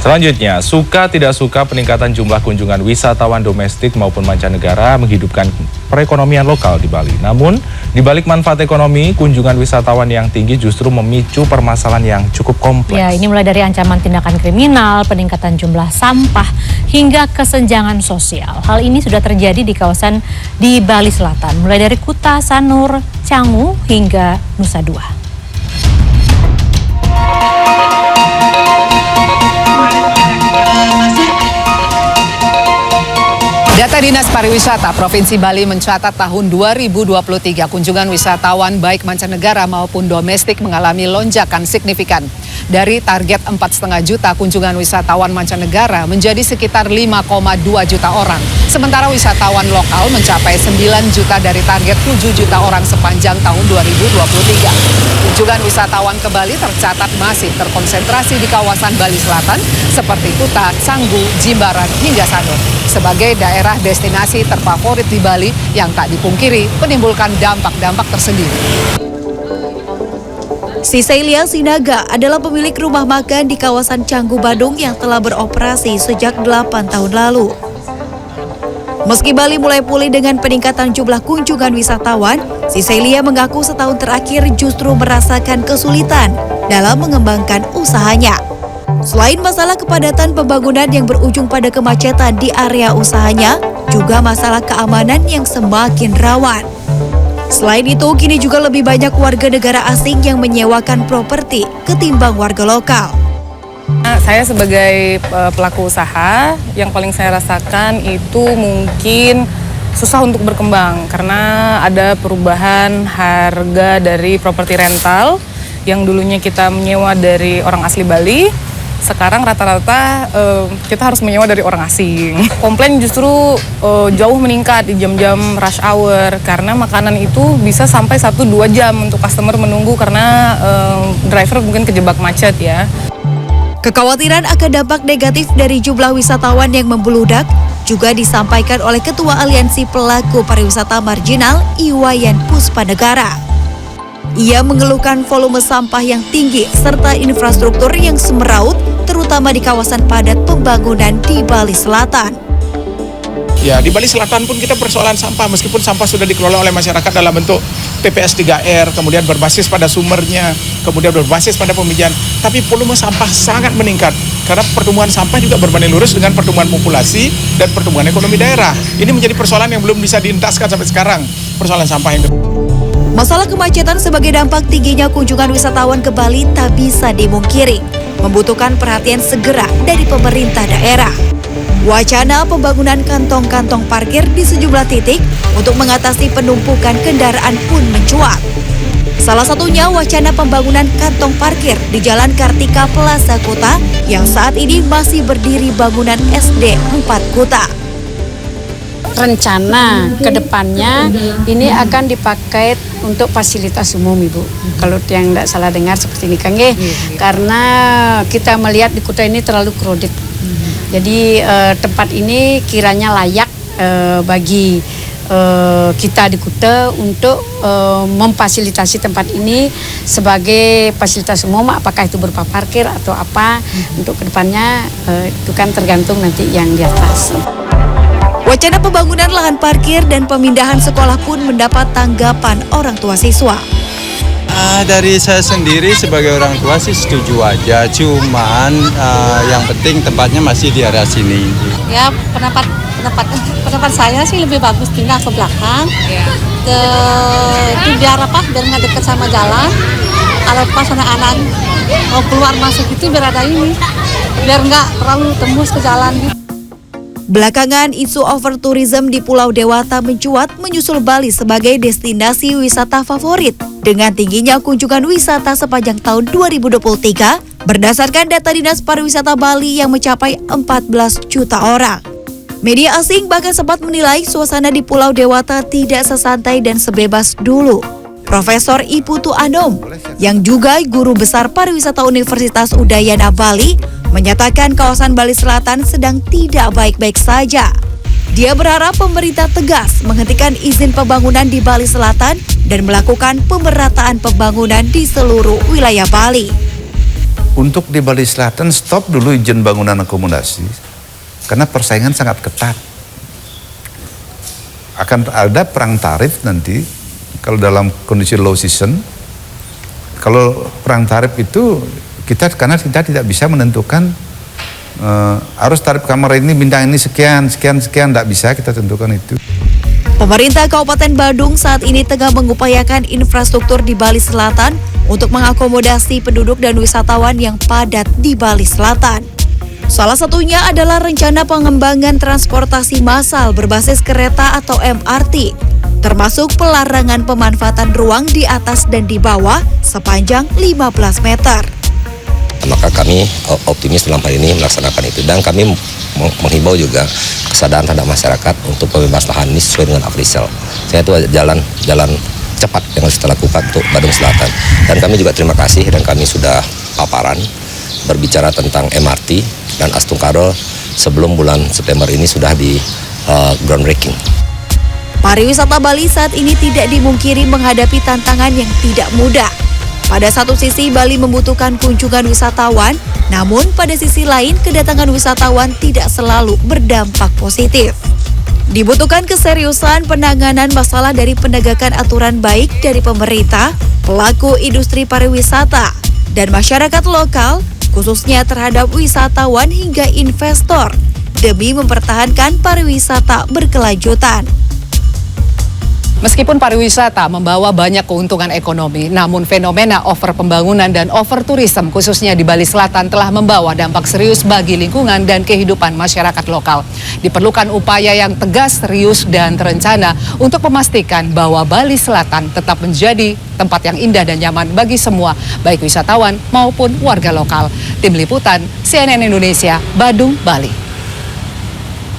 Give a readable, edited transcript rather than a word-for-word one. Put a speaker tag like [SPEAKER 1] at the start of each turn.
[SPEAKER 1] Selanjutnya, suka tidak suka peningkatan jumlah kunjungan wisatawan domestik maupun mancanegara menghidupkan perekonomian lokal di Bali. Namun, di balik manfaat ekonomi, kunjungan wisatawan yang tinggi justru memicu permasalahan yang cukup kompleks.
[SPEAKER 2] Ya, ini mulai dari ancaman tindakan kriminal, peningkatan jumlah sampah, hingga kesenjangan sosial. Hal ini sudah terjadi di kawasan di Bali Selatan, mulai dari Kuta, Sanur, Canggu, hingga Nusa Dua.
[SPEAKER 3] Data Dinas Pariwisata Provinsi Bali mencatat tahun 2023 kunjungan wisatawan baik mancanegara maupun domestik mengalami lonjakan signifikan. Dari target 4,5 juta kunjungan wisatawan mancanegara menjadi sekitar 5,2 juta orang. Sementara wisatawan lokal mencapai 9 juta dari target 7 juta orang sepanjang tahun 2023. Kunjungan wisatawan ke Bali tercatat masih terkonsentrasi di kawasan Bali Selatan seperti Kuta, Canggu, Jimbaran, hingga Sanur. Sebagai daerah destinasi terfavorit di Bali yang tak dipungkiri menimbulkan dampak-dampak tersendiri.
[SPEAKER 4] Siselia Sinaga adalah pemilik rumah makan di kawasan Canggu, Badung yang telah beroperasi sejak 8 tahun lalu. Meski Bali mulai pulih dengan peningkatan jumlah kunjungan wisatawan, Siselia mengaku setahun terakhir justru merasakan kesulitan dalam mengembangkan usahanya. Selain masalah kepadatan pembangunan yang berujung pada kemacetan di area usahanya, juga masalah keamanan yang semakin rawan. Selain itu, kini juga lebih banyak warga negara asing yang menyewakan properti ketimbang warga lokal.
[SPEAKER 5] Saya sebagai pelaku usaha, yang paling saya rasakan itu mungkin susah untuk berkembang karena ada perubahan harga dari properti rental yang dulunya kita menyewa dari orang asli Bali. Sekarang rata-rata kita harus menyewa dari orang asing. Komplain justru jauh meningkat di jam-jam rush hour karena makanan itu bisa sampai 1-2 jam untuk customer menunggu karena driver mungkin kejebak macet ya.
[SPEAKER 4] Kekhawatiran akan dampak negatif dari jumlah wisatawan yang membludak juga disampaikan oleh Ketua Aliansi Pelaku Pariwisata Marginal Iwayan Puspanegara. Ia mengeluhkan volume sampah yang tinggi serta infrastruktur yang semeraut, terutama di kawasan padat pembangunan di Bali Selatan.
[SPEAKER 6] Ya, di Bali Selatan pun kita persoalan sampah, meskipun sampah sudah dikelola oleh masyarakat dalam bentuk TPS 3R, kemudian berbasis pada sumbernya, kemudian berbasis pada pemijahan, tapi volume sampah sangat meningkat karena pertumbuhan sampah juga berbanding lurus dengan pertumbuhan populasi dan pertumbuhan ekonomi daerah. Ini menjadi persoalan yang belum bisa dientaskan sampai sekarang, persoalan sampah yang
[SPEAKER 4] Masalah kemacetan sebagai dampak tingginya kunjungan wisatawan ke Bali tak bisa dimungkiri, membutuhkan perhatian segera dari pemerintah daerah. Wacana pembangunan kantong-kantong parkir di sejumlah titik untuk mengatasi penumpukan kendaraan pun mencuat. Salah satunya wacana pembangunan kantong parkir di Jalan Kartika Plaza Kuta yang saat ini masih berdiri bangunan SD 4 Kuta.
[SPEAKER 7] Rencana ke depannya ini akan dipakai untuk fasilitas umum, Ibu. Kalau yang tidak salah dengar seperti ini, Kang, karena kita melihat di Kuta ini terlalu crowded. Jadi tempat ini kiranya layak bagi kita di Kuta untuk memfasilitasi tempat ini sebagai fasilitas umum, apakah itu berupa parkir atau apa. Untuk kedepannya itu kan tergantung nanti yang di atas.
[SPEAKER 4] Wacana pembangunan lahan parkir dan pemindahan sekolah pun mendapat tanggapan orang tua siswa.
[SPEAKER 8] Dari saya sendiri sebagai orang tua sih setuju aja, cuman yang penting tempatnya masih di area sini.
[SPEAKER 9] Ya, pendapat saya sih lebih bagus pindah ke belakang, itu biar nggak dekat sama jalan. Kalau pas anak-anak mau keluar masuk itu biar ada ini, biar nggak terlalu tembus ke jalan gitu.
[SPEAKER 4] Belakangan, isu overtourism di Pulau Dewata mencuat menyusul Bali sebagai destinasi wisata favorit dengan tingginya kunjungan wisata sepanjang tahun 2023 berdasarkan data Dinas Pariwisata Bali yang mencapai 14 juta orang. Media asing bahkan sempat menilai suasana di Pulau Dewata tidak sesantai dan sebebas dulu. Profesor Iputu Anom, yang juga guru besar pariwisata Universitas Udayana Bali, menyatakan kawasan Bali Selatan sedang tidak baik-baik saja. Dia berharap pemerintah tegas menghentikan izin pembangunan di Bali Selatan dan melakukan pemerataan pembangunan di seluruh wilayah Bali.
[SPEAKER 10] untuk di Bali Selatan stop dulu izin bangunan akomodasi karena persaingan sangat ketat. Akan ada perang tarif nanti kalau dalam kondisi low season. Kalau perang tarif itu karena kita tidak bisa menentukan harus tarif kamar ini bintang ini sekian, tidak bisa kita tentukan itu.
[SPEAKER 4] Pemerintah Kabupaten Badung saat ini tengah mengupayakan infrastruktur di Bali Selatan untuk mengakomodasi penduduk dan wisatawan yang padat di Bali Selatan. Salah satunya adalah rencana pengembangan transportasi massal berbasis kereta atau MRT, termasuk pelarangan pemanfaatan ruang di atas dan di bawah sepanjang 15 meter.
[SPEAKER 11] Maka kami optimis dalam hal ini melaksanakan itu, dan kami menghimbau juga kesadaran terhadap masyarakat untuk pembebasan lahan ini sesuai dengan AFRISEL. Saya itu jalan cepat yang harus kita lakukan untuk Badung Selatan. Dan kami juga terima kasih, dan kami sudah paparan berbicara tentang MRT dan Astungkaro sebelum bulan September ini sudah di groundbreaking.
[SPEAKER 4] Pariwisata Bali saat ini tidak dimungkiri menghadapi tantangan yang tidak mudah. Pada satu sisi Bali membutuhkan kunjungan wisatawan, namun pada sisi lain kedatangan wisatawan tidak selalu berdampak positif. Dibutuhkan keseriusan penanganan masalah dari penegakan aturan baik dari pemerintah, pelaku industri pariwisata, dan masyarakat lokal, khususnya terhadap wisatawan hingga investor, demi mempertahankan pariwisata berkelanjutan.
[SPEAKER 3] Meskipun pariwisata membawa banyak keuntungan ekonomi, namun fenomena over pembangunan dan over tourism khususnya di Bali Selatan telah membawa dampak serius bagi lingkungan dan kehidupan masyarakat lokal. Diperlukan upaya yang tegas, serius, dan terencana untuk memastikan bahwa Bali Selatan tetap menjadi tempat yang indah dan nyaman bagi semua, baik wisatawan maupun warga lokal. Tim Liputan CNN Indonesia, Badung, Bali.